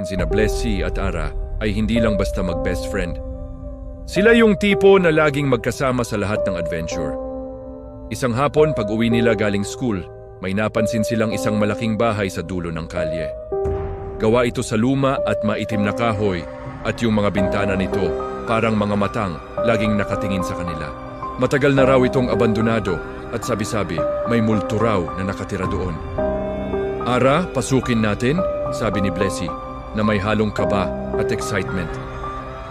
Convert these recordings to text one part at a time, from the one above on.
sina Blessy at Ara ay hindi lang basta mag-best friend. Sila yung tipo na laging magkasama sa lahat ng adventure. Isang hapon pag uwi nila galing school, may napansin silang isang malaking bahay sa dulo ng kalye. Gawa ito sa luma at maitim na kahoy at yung mga bintana nito parang mga matang laging nakatingin sa kanila. Matagal na raw itong abandonado at sabi-sabi may multo raw na nakatira doon. Ara, pasukin natin, sabi ni Blessy na may halong kaba at excitement.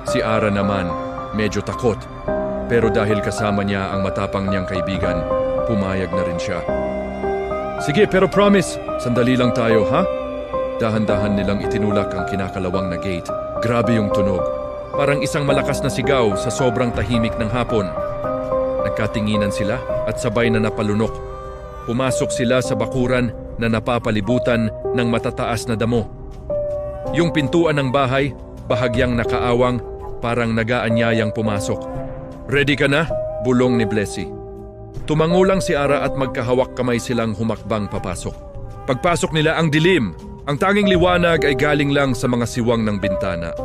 Si Ara naman, medyo takot. Pero dahil kasama niya ang matapang niyang kaibigan, pumayag na rin siya. Sige, pero promise, sandali lang tayo, ha? Dahan-dahan nilang itinulak ang kinakalawang na gate. Grabe yung tunog. Parang isang malakas na sigaw sa sobrang tahimik ng hapon. Nagkatinginan sila at sabay na napalunok. Pumasok sila sa bakuran na napapalibutan ng matataas na damo. Yung pintuan ng bahay, bahagyang nakaawang, parang nagaanyayang pumasok. Ready ka na? Bulong ni Blessy. Tumangulang si Ara at magkahawak kamay silang humakbang papasok. Pagpasok nila ang dilim. Ang tanging liwanag ay galing lang sa mga siwang ng bintana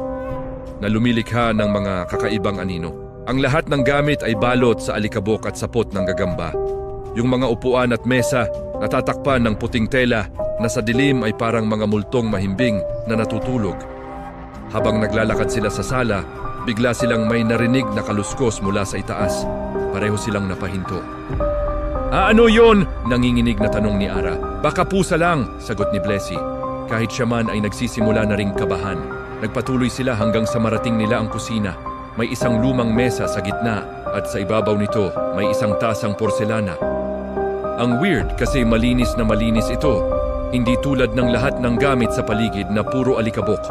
na lumilikha ng mga kakaibang anino. Ang lahat ng gamit ay balot sa alikabok at sapot ng gagamba. Yung mga upuan at mesa natatakpan ng puting tela na sa dilim ay parang mga multong mahimbing na natutulog. Habang naglalakad sila sa sala, bigla silang may narinig na kaluskos mula sa itaas. Pareho silang napahinto. Ano yon? Nanginginig na tanong ni Ara. Baka pusa lang, sagot ni Blessy. Kahit siya man ay nagsisimula na ring kabahan. Nagpatuloy sila hanggang sa marating nila ang kusina. May isang lumang mesa sa gitna at sa ibabaw nito may isang tasang porselana. Ang weird kasi malinis na malinis ito. Hindi tulad ng lahat ng gamit sa paligid na puro alikabok.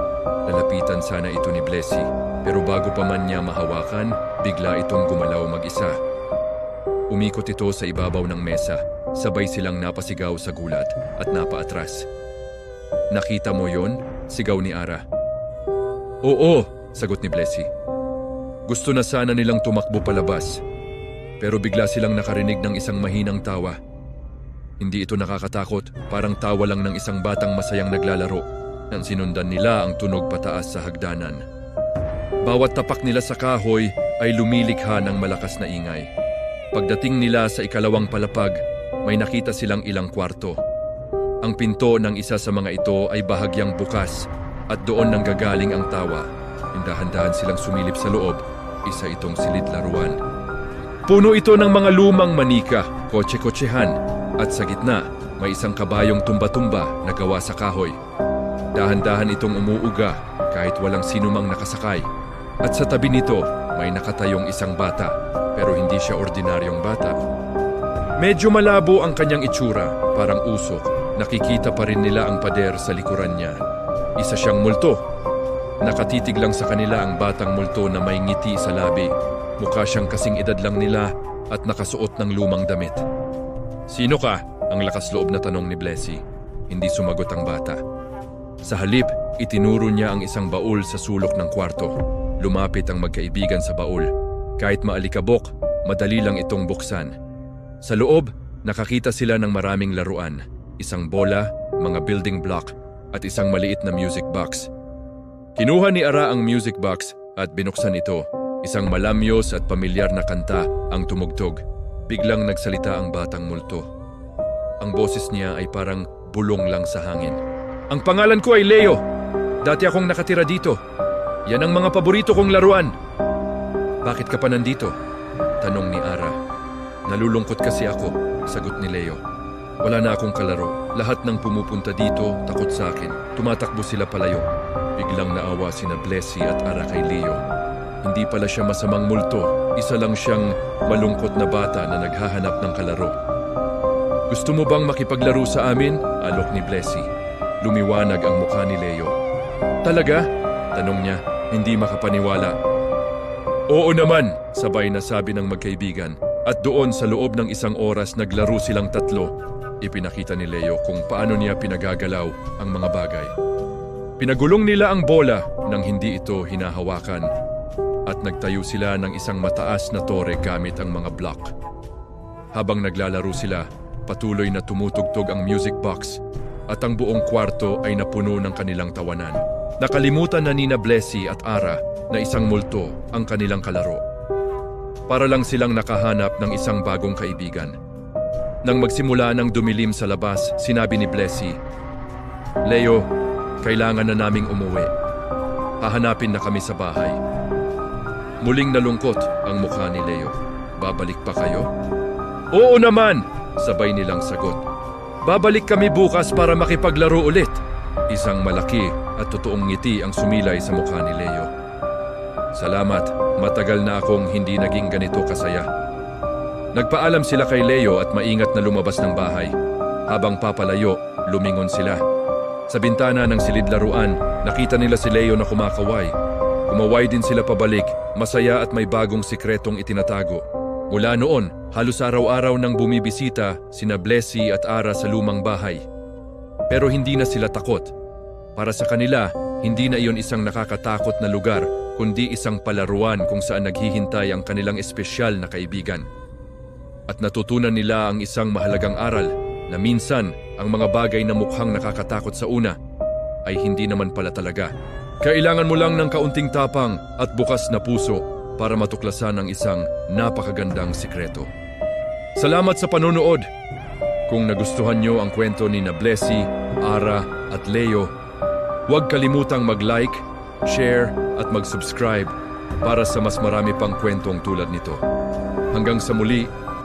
Lalapitan sana ito ni Blessy. Pero bago pa man niya mahawakan, bigla itong gumalaw mag-isa. Umikot ito sa ibabaw ng mesa. Sabay silang napasigaw sa gulat at napaatras. Nakita mo yon? Sigaw ni Ara. Oo, sagot ni Blessy. Gusto na sana nilang tumakbo palabas. Pero bigla silang nakarinig ng isang mahinang tawa. Hindi ito nakakatakot, parang tawa lang ng isang batang masayang naglalaro. Nang sinundan nila ang tunog pataas sa hagdanan. Bawat tapak nila sa kahoy ay lumilikha ng malakas na ingay. Pagdating nila sa ikalawang palapag, may nakita silang ilang kwarto. Ang pinto ng isa sa mga ito ay bahagyang bukas at doon nanggagaling ang tawa. Dahan-dahan silang sumilip sa loob, isa itong silid laruan. Puno ito ng mga lumang manika, kotse-kotsehan, at sa gitna may isang kabayong tumba-tumba na gawa sa kahoy. Dahan-dahan itong umuuga kahit walang sinumang nakasakay. At sa tabi nito may nakatayong isang bata, pero hindi siya ordinaryong bata. Medyo malabo ang kanyang itsura, parang usok. Nakikita pa rin nila ang pader sa likuran niya. Isa siyang multo. Nakatitig lang sa kanila ang batang multo na may ngiti sa labi. Mukha siyang kasing edad lang nila at nakasuot ng lumang damit. Sino ka? Ang lakas loob na tanong ni Blessy. Hindi sumagot ang bata. Sa halip, itinuro niya ang isang baul sa sulok ng kwarto. Lumapit ang magkaibigan sa baul. Kahit maalikabok, madali lang itong buksan. Sa loob, nakakita sila ng maraming laruan. Isang bola, mga building block, at isang maliit na music box. Kinuha ni Ara ang music box at binuksan ito. Isang malamyos at pamilyar na kanta ang tumugtog. Biglang nagsalita ang batang multo. Ang boses niya ay parang bulong lang sa hangin. Ang pangalan ko ay Leo. Dati akong nakatira dito. Yan ang mga paborito kong laruan. Bakit ka pa nandito? Tanong ni Ara. Nalulungkot kasi ako, sagot ni Leo. Wala na akong kalaro. Lahat ng pumupunta dito takot sa akin. Tumatakbo sila palayo. Biglang naawa sina Blessy at Ara kay Leo. Hindi pala siya masamang multo. Isa lang siyang malungkot na bata na naghahanap ng kalaro. Gusto mo bang makipaglaro sa amin? Alok ni Blessy. Lumiwanag ang mukha ni Leo. Talaga? Tanong niya, hindi makapaniwala. Oo naman, sabay na sabi ng magkaibigan. At doon sa loob ng isang oras naglaro silang tatlo. Ipinakita ni Leo kung paano niya pinagagalaw ang mga bagay. Pinagulong nila ang bola nang hindi ito hinahawakan at nagtayo sila ng isang mataas na tore gamit ang mga block. Habang naglalaro sila, patuloy na tumutugtog ang music box at ang buong kwarto ay napuno ng kanilang tawanan. Nakalimutan na nina Blessy at Ara na isang multo ang kanilang kalaro. Para lang silang nakahanap ng isang bagong kaibigan. Nang magsimula ng dumilim sa labas, sinabi ni Blessy, "Leo, kailangan na naming umuwi. Hahanapin na kami sa bahay." Muling nalungkot ang mukha ni Leo. "Babalik pa kayo?" "Oo naman," sabay nilang sagot. "Babalik kami bukas para makipaglaro ulit." Isang malaki at totoong ngiti ang sumilay sa mukha ni Leo. "Salamat, matagal na akong hindi naging ganito kasaya." Nagpaalam sila kay Leo at maingat na lumabas ng bahay. Habang papalayo, lumingon sila. Sa bintana ng silid laruan, nakita nila si Leo na kumakaway. Kumaway din sila pabalik, masaya at may bagong sikretong itinatago. Mula noon, halos araw-araw nang bumibisita sina Blessy at Ara sa lumang bahay. Pero hindi na sila takot. Para sa kanila, hindi na iyon isang nakakatakot na lugar, kundi isang palaruan kung saan naghihintay ang kanilang espesyal na kaibigan. At natutunan nila ang isang mahalagang aral na minsan ang mga bagay na mukhang nakakatakot sa una ay hindi naman pala talaga. Kailangan mo lang ng kaunting tapang at bukas na puso para matuklasan ang isang napakagandang sikreto. Salamat sa panonood! Kung nagustuhan nyo ang kwento ni Blessy, Ara at Leo, huwag kalimutang mag-like, share at mag-subscribe para sa mas marami pang kwentong tulad nito. Hanggang sa muli,